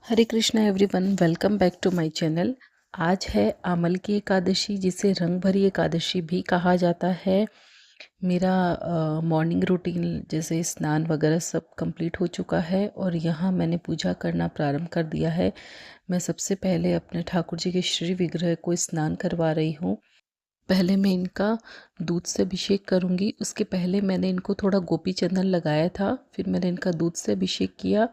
Hare Krishna everyone, welcome back to my channel. आज है आमल की एकादशी, जिसे रंग भरी एकादशी भी कहा जाता है। मेरा मॉर्निंग रूटीन जैसे स्नान वगैरह सब कंप्लीट हो चुका है और यहाँ मैंने पूजा करना प्रारंभ कर दिया है। मैं सबसे पहले अपने ठाकुर जी के श्री विग्रह को स्नान करवा रही हूँ। पहले मैं इनका दूध से अभिषेक करूँगी। उसके पहले मैंने इनको थोड़ा गोपी चंदन लगाया था, फिर मैंने इनका दूध से अभिषेक किया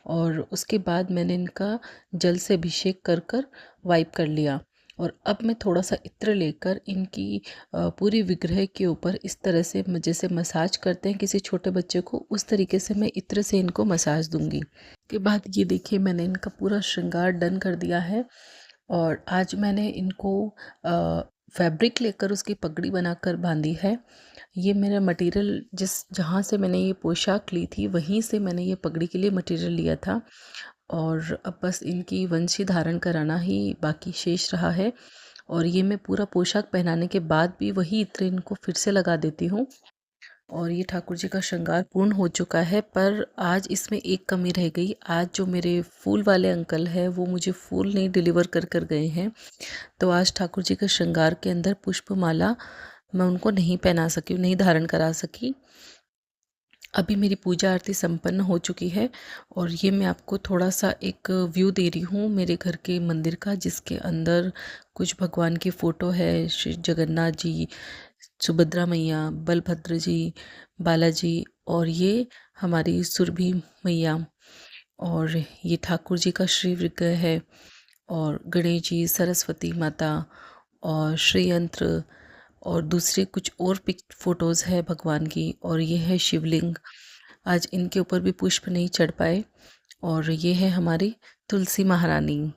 और उसके बाद मैंने इनका जल से अभिषेक कर कर वाइप कर लिया। और अब मैं थोड़ा सा इत्र लेकर इनकी पूरी विग्रह के ऊपर इस तरह से जैसे मसाज करते हैं किसी छोटे बच्चे को, उस तरीके से मैं इत्र से इनको मसाज दूंगी। के बाद ये देखिए, मैंने इनका पूरा श्रृंगार डन कर दिया है। और आज मैंने इनको फैब्रिक लेकर उसकी पगड़ी बनाकर बांधी है। ये मेरा मटेरियल जहाँ से मैंने ये पोशाक ली थी, वहीं से मैंने ये पगड़ी के लिए मटेरियल लिया था। और अब बस इनकी वंशी धारण कराना ही बाकी शेष रहा है। और ये मैं पूरा पोशाक पहनाने के बाद भी वही इत्र इनको फिर से लगा देती हूँ। और ये ठाकुर जी का श्रृंगार पूर्ण हो चुका है, पर आज इसमें एक कमी रह गई। आज जो मेरे फूल वाले अंकल हैं, वो मुझे फूल नहीं डिलीवर कर कर गए हैं, तो आज ठाकुर जी के श्रृंगार के अंदर पुष्पमाला मैं उनको नहीं पहना सकी, नहीं धारण करा सकी। अभी मेरी पूजा आरती संपन्न हो चुकी है और ये मैं आपको थोड़ा सा एक व्यू दे रही हूँ मेरे घर के मंदिर का, जिसके अंदर कुछ भगवान की फ़ोटो है। श्री जगन्नाथ जी, सुभद्रा मैया, बलभद्र जी, बालाजी, और ये हमारी सुरभि मैया, और ये ठाकुर जी का श्री विग्रह है, और गणेश जी, सरस्वती माता और श्री यंत्र, और दूसरे कुछ और फोटोज़ है भगवान की। और ये है शिवलिंग। आज इनके ऊपर भी पुष्प नहीं चढ़ पाए। और ये है हमारी तुलसी महारानी।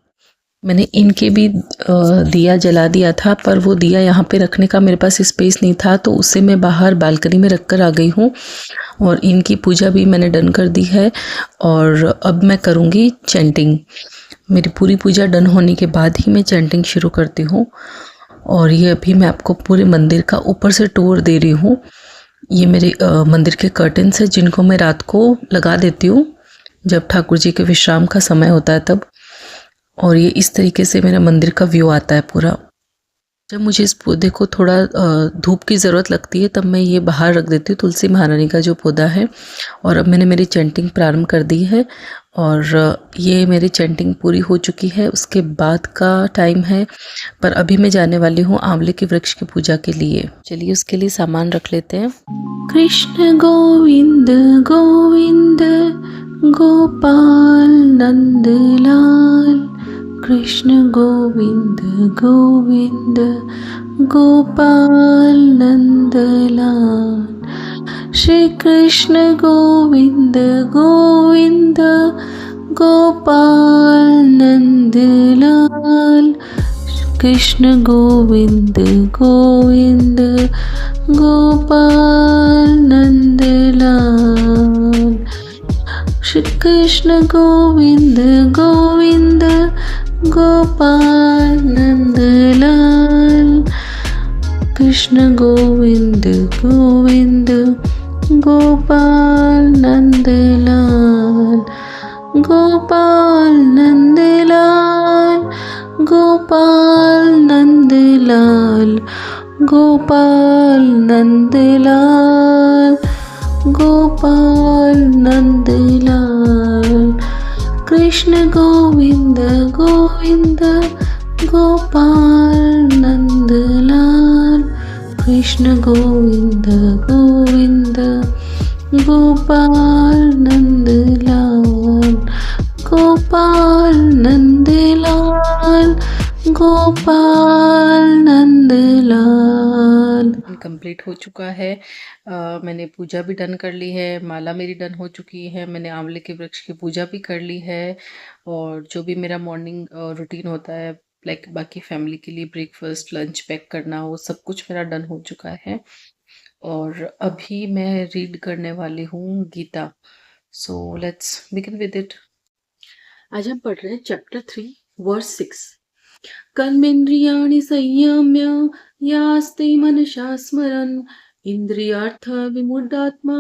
मैंने इनके भी दिया जला दिया था, पर वो दिया यहाँ पे रखने का मेरे पास स्पेस नहीं था, तो उसे मैं बाहर बालकनी में रख कर आ गई हूँ। और इनकी पूजा भी मैंने डन कर दी है और अब मैं करूँगी चैंटिंग। मेरी पूरी पूजा डन होने के बाद ही मैं चैंटिंग शुरू करती हूँ। और ये अभी मैं आपको पूरे मंदिर का ऊपर से टूर दे रही हूँ। ये मेरे मंदिर के कर्टन्स है, जिनको मैं रात को लगा देती हूँ जब ठाकुर जी के विश्राम का समय होता है तब। और ये इस तरीके से मेरा मंदिर का व्यू आता है पूरा। जब मुझे इस पौधे को थोड़ा धूप की ज़रूरत लगती है, तब मैं ये बाहर रख देती हूँ, तुलसी महारानी का जो पौधा है। और अब मैंने मेरी चैंटिंग प्रारंभ कर दी है और ये मेरी चैंटिंग पूरी हो चुकी है। उसके बाद का टाइम है, पर अभी मैं जाने वाली हूँ आंवले के वृक्ष की पूजा के लिए। चलिए उसके लिए सामान रख लेते हैं। कृष्ण गोविंद गोविंद गोपाल नंदलाल, कृष्ण गोविंद गोविंद गोपाल नंदलाल, श्री कृष्ण गोविंद गोविंद गोपाल नंदलाल, कृष्ण गोविंद गोविंद गोपाल नंदलाल, श्री कृष्ण गोविंद गोविंद गोपाल नंदलाल, कृष्ण गोविंद गोविंद गोपाल नंदलाल, गोपाल नंदलाल, गोपाल नंदलाल, गोपाल नंदलाल, गोपाल नंदलाल, कृष्ण गोविंद गोविंद गोपाल नंदलाल, कृष्ण गोविंद गोविंद गोपाल नंदलाल, गोपाल नंदलाल, गोपाल नंदलाल। कंप्लीट हो चुका है। मैंने पूजा भी डन कर ली है, माला मेरी डन हो चुकी है, मैंने आंवले के वृक्ष की पूजा भी कर ली है। और जो भी मेरा मॉर्निंग रूटीन होता है, लाइक बाकी फैमिली के लिए ब्रेकफास्ट लंच पैक करना, वो सब कुछ मेरा डन हो चुका है। और अभी मैं रीड करने वाली हूँ Gita. So let's begin with it. आज हम पढ़ रहे हैं चैप्टर 3 वर्स 6। कर्मेन्द्रियाणि संयम्य यास्ते मनसा स्मरन् इंद्रियार्थ विमूढ़ात्मा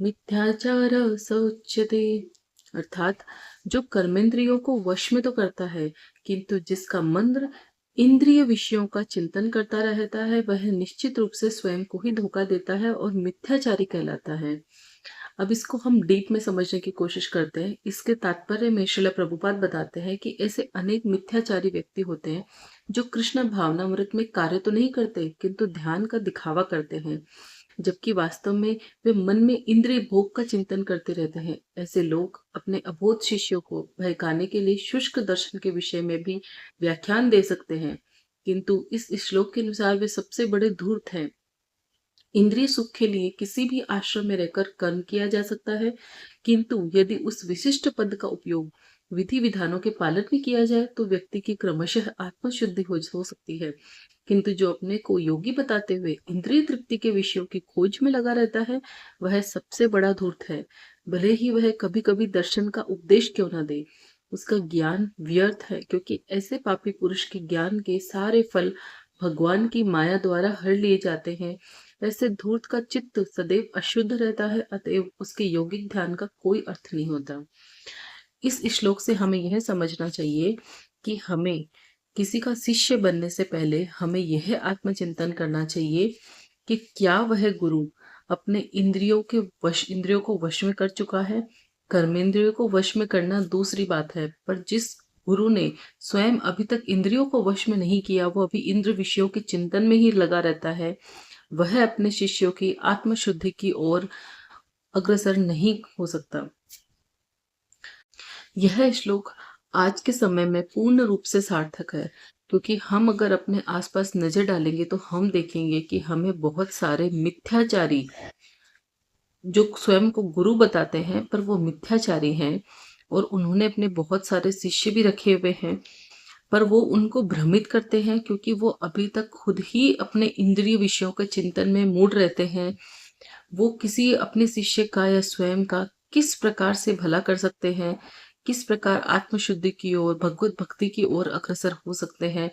मिथ्याचार स उच्यते। अर्थात जो कर्मेंद्रियों को वश में तो करता है, किंतु जिसका मन इंद्रिय विषयों का चिंतन करता रहता है, वह निश्चित रूप से स्वयं को ही धोखा देता है और मिथ्याचारी कहलाता है। अब इसको हम डीप में समझने की कोशिश करते हैं। इसके तात्पर्य में श्रील प्रभुपाद बताते हैं कि ऐसे अनेक मिथ्याचारी व्यक्ति होते हैं जो कृष्ण भावनामृत में कार्य तो नहीं करते, किंतु ध्यान का दिखावा करते हैं, जबकि वास्तव में वे मन में इंद्रिय भोग का चिंतन करते रहते हैं। ऐसे लोग अपने अबोध शिष्यों को बहकाने के लिए शुष्क दर्शन के विषय में भी व्याख्यान दे सकते हैं, किंतु इस श्लोक के अनुसार वे सबसे बड़े धूर्त हैं। इंद्रिय सुख के लिए किसी भी आश्रम में रहकर कर्म किया जा सकता है, किंतु यदि उस विशिष्ट पद का उपयोग विधि विधानों के पालन में किया जाए तो व्यक्ति की क्रमशः आत्मशुद्धि हो सकती है। किंतु जो अपने को योगी बताते हुए इंद्रिय तृप्ति के विषयों की खोज में लगा रहता है, वह सबसे बड़ा धूर्त है। भले ही वह कभी कभी दर्शन का उपदेश क्यों न दे, उसका ज्ञान व्यर्थ है, क्योंकि ऐसे पापी पुरुष के ज्ञान के सारे फल भगवान की माया द्वारा हर लिए जाते हैं। ऐसे धूर्त का चित्त सदैव अशुद्ध रहता है, अतएव उसके यौगिक ध्यान का कोई अर्थ नहीं होता। इस श्लोक से हमें यह समझना चाहिए कि हमें किसी का शिष्य बनने से पहले हमें यह आत्मचिंतन करना चाहिए कि क्या वह गुरु अपने इंद्रियों को वश में कर चुका है। कर्मेंद्रियों को वश में करना दूसरी बात है, पर जिस गुरु ने स्वयं अभी तक इंद्रियों को वश में नहीं किया, वो अभी इंद्र विषयों के चिंतन में ही लगा रहता है, वह अपने शिष्यों की आत्मशुद्धि की ओर अग्रसर नहीं हो सकता। यह श्लोक आज के समय में पूर्ण रूप से सार्थक है, क्योंकि हम अगर अपने आसपास नजर डालेंगे तो हम देखेंगे कि हमें बहुत सारे मिथ्याचारी जो स्वयं को गुरु बताते हैं पर वो मिथ्याचारी हैं, और उन्होंने अपने बहुत सारे शिष्य भी रखे हुए हैं, पर वो उनको भ्रमित करते हैं, क्योंकि वो अभी तक खुद ही अपने इंद्रिय विषयों के चिंतन में मूड रहते हैं। वो किसी अपने शिष्य का या स्वयं का किस प्रकार से भला कर सकते हैं, किस प्रकार आत्मशुद्धि की ओर, भगवत भक्ति की ओर अग्रसर हो सकते हैं,